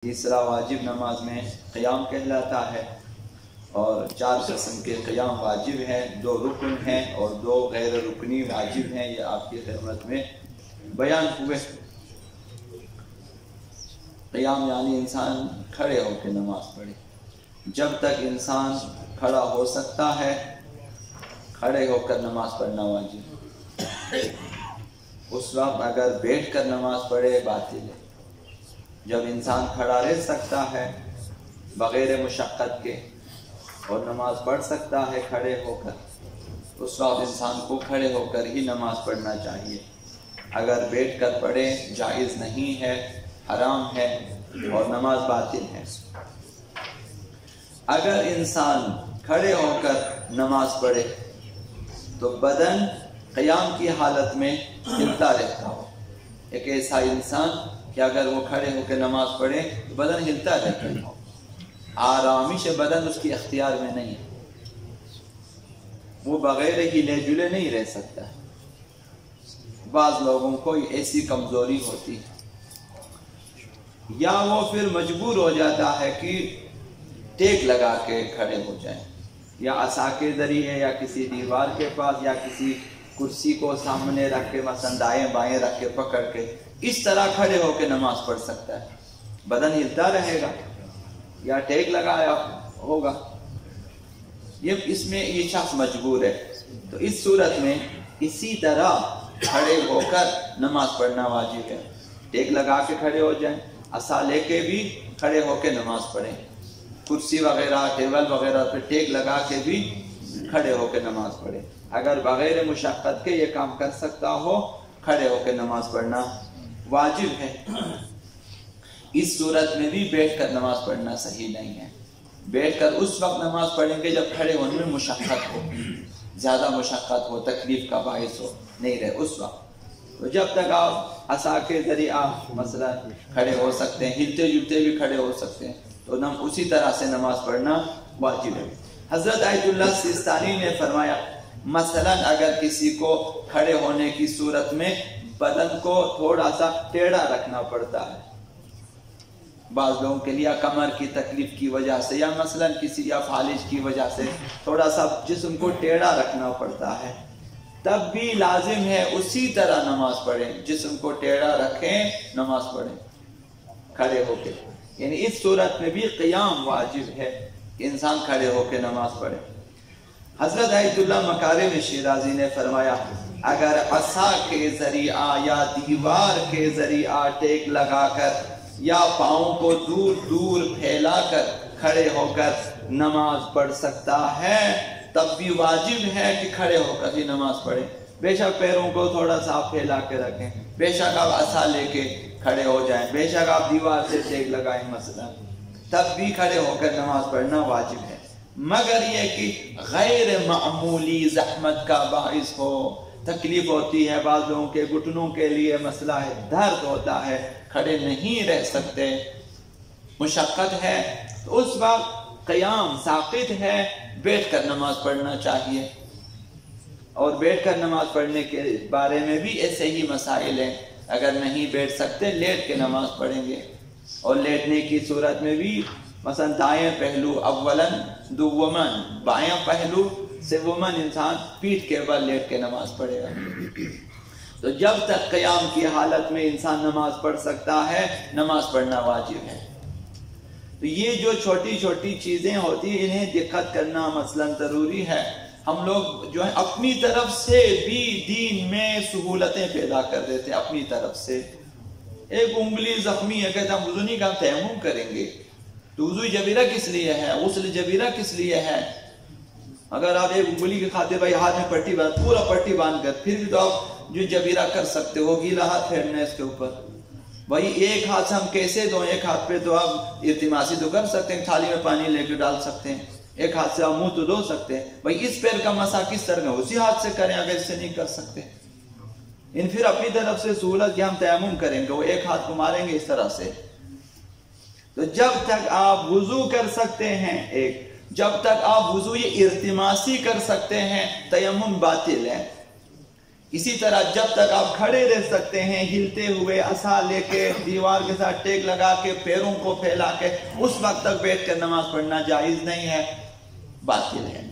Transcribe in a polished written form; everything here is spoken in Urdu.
تیسرا واجب نماز میں قیام کہلاتا ہے اور 4 قسم کے قیام واجب ہیں، 2 رکن ہیں اور 2 غیر رکنی واجب ہیں۔ یہ آپ کی خدمت میں بیان ہوئے۔ قیام یعنی انسان کھڑے ہو کے نماز پڑھے۔ جب تک انسان کھڑا ہو سکتا ہے کھڑے ہو کر نماز پڑھنا واجب ہے۔ اس وقت اگر بیٹھ کر نماز پڑھے باطل ہے۔ جب انسان کھڑا رہ سکتا ہے بغیر مشقت کے اور نماز پڑھ سکتا ہے کھڑے ہو کر، اس وقت انسان کو کھڑے ہو کر ہی نماز پڑھنا چاہیے۔ اگر بیٹھ کر پڑھے جائز نہیں ہے، حرام ہے اور نماز باطل ہے۔ اگر انسان کھڑے ہو کر نماز پڑھے تو بدن قیام کی حالت میں ہلتا رہتا ہو۔ ایک ایسا انسان کہ اگر وہ کھڑے ہو کے نماز پڑھے تو بدن ہلتا رہتا ہو، آرامش بدن اس کی اختیار میں نہیں ہے، وہ بغیر ہلے جلے نہیں رہ سکتا۔ بعض لوگوں کو ایسی کمزوری ہوتی ہے یا وہ پھر مجبور ہو جاتا ہے کہ ٹیک لگا کے کھڑے ہو جائیں، یا عصا کے ذریعے یا کسی دیوار کے پاس یا کسی کرسی کو سامنے رکھ کے مثلا دائیں بائیں رکھ کے پکڑ کے اس طرح کھڑے ہو کے نماز پڑھ سکتا ہے۔ بدن ہلتا رہے گا یا ٹیک لگایا ہوگا، اس میں یہ شخص مجبور ہے۔ تو اس صورت میں اسی طرح کھڑے ہو کر نماز پڑھنا واجب ہے۔ ٹیک لگا کے کھڑے ہو جائیں، عصا لے کے بھی کھڑے ہو کے نماز پڑھیں، کرسی وغیرہ ٹیبل وغیرہ پہ ٹیک لگا کے بھی کھڑے ہو کے نماز پڑھیں۔ اگر بغیر مشقت کے یہ کام کر سکتا ہو کھڑے ہو کے نماز پڑھنا واجب ہے۔ اس صورت میں بھی بیٹھ کر نماز پڑھنا صحیح نہیں ہے۔ بیٹھ کر اس وقت نماز پڑھیں گے جب کھڑے ہونے میں مشقت ہو، زیادہ مشقت ہو، تکلیف کا باعث ہو، نہیں رہے اس وقت۔ تو جب تک آپ عصا کے ذریعہ مثلا کھڑے ہو سکتے ہیں، ہلتے جلتے بھی کھڑے ہو سکتے ہیں، تو اسی طرح سے نماز پڑھنا واجب ہے۔ حضرت آیت اللہ سیستانی نے فرمایا مثلا اگر کسی کو کھڑے ہونے کی صورت میں بدن کو تھوڑا سا ٹیڑھا رکھنا پڑتا ہے، بعض لوگوں کے لیے کمر کی تکلیف کی وجہ سے یا مثلا کسی یا فالج کی وجہ سے تھوڑا سا جسم کو ٹیڑھا رکھنا پڑتا ہے، تب بھی لازم ہے اسی طرح نماز پڑھیں، جسم کو ٹیڑھا رکھیں نماز پڑھیں کھڑے ہو کے۔ یعنی اس صورت میں بھی قیام واجب ہے کہ انسان کھڑے ہو کے نماز پڑھے۔ حضرت آیت اللہ مکارم شیرازی نے فرمایا اگر عصا کے ذریعہ یا دیوار کے ذریعہ ٹیک لگا کر یا پاؤں کو دور دور پھیلا کر کھڑے ہو کر نماز پڑھ سکتا ہے تب بھی واجب ہے کہ کھڑے ہو کر ہی نماز پڑھے۔ بے شک پیروں کو تھوڑا سا پھیلا کے رکھیں، بے شک آپ عصا لے کے کھڑے ہو جائیں، بے شک آپ دیوار سے ٹیک لگائیں مثلا، تب بھی کھڑے ہو کر نماز پڑھنا واجب ہے، مگر یہ کہ غیر معمولی زحمت کا باعث ہو، تکلیف ہوتی ہے، بعض لوگوں کے گھٹنوں کے لیے مسئلہ ہے، درد ہوتا ہے، کھڑے نہیں رہ سکتے، مشقت ہے، تو اس وقت قیام ساقط ہے، بیٹھ کر نماز پڑھنا چاہیے۔ اور بیٹھ کر نماز پڑھنے کے بارے میں بھی ایسے ہی مسائل ہیں، اگر نہیں بیٹھ سکتے لیٹ کے نماز پڑھیں گے، اور لیٹنے کی صورت میں بھی مثلا دائیں پہلو اولاً دوماً، بائیں پہلو سوماً انسان پیٹھ کے بل لیٹ کے نماز پڑھے گا۔ تو جب تک قیام کی حالت میں انسان نماز پڑھ سکتا ہے نماز پڑھنا واجب ہے۔ تو یہ جو چھوٹی چھوٹی چیزیں ہوتی ہیں انہیں دقت کرنا مثلاً ضروری ہے۔ ہم لوگ جو ہے اپنی طرف سے بھی دین میں سہولتیں پیدا کر دیتے ہیں، اپنی طرف سے۔ ایک انگلی زخمی ہے، کہتے ہیں ہم وضو نہیں کا تیمم کریں گے، تو وضو جبیرہ کس لیے ہے، غسل جبیرہ کس لیے ہے؟ اگر آپ ایک انگلی کی خاطر بھائی ہاتھ میں پٹی باندھ، پورا پٹی باندھ کر پھر بھی تو آپ جو جبیرہ کر سکتے ہو، گیلا ہاتھ پھیرنا ہے اس کے اوپر، بھائی ایک ہاتھ سے ہم کیسے دو، ایک ہاتھ پہ تو آپ ارتماسی تو کر سکتے ہیں، تھالی میں پانی لے کے ڈال سکتے ہیں، ایک ہاتھ سے آپ منہ تو دھو سکتے ہیں، بھائی اس پیر کا مسح کس طرح کا اسی ہاتھ سے کریں اگر اس سے نہیں کر سکتے۔ پھر اپنی طرف سے سہولت کہ ہم تیمم کریں گے، وہ ایک ہاتھ کو ماریں گے اس طرح سے۔ تو جب تک آپ وضو کر سکتے ہیں جب تک آپ وضو ارتماسی کر سکتے ہیں تیمم باطل ہے۔ اسی طرح جب تک آپ کھڑے رہ سکتے ہیں ہلتے ہوئے عصا لے کے دیوار کے ساتھ ٹیک لگا کے پیروں کو پھیلا کے، اس وقت تک بیٹھ کر نماز پڑھنا جائز نہیں ہے، باطل ہے۔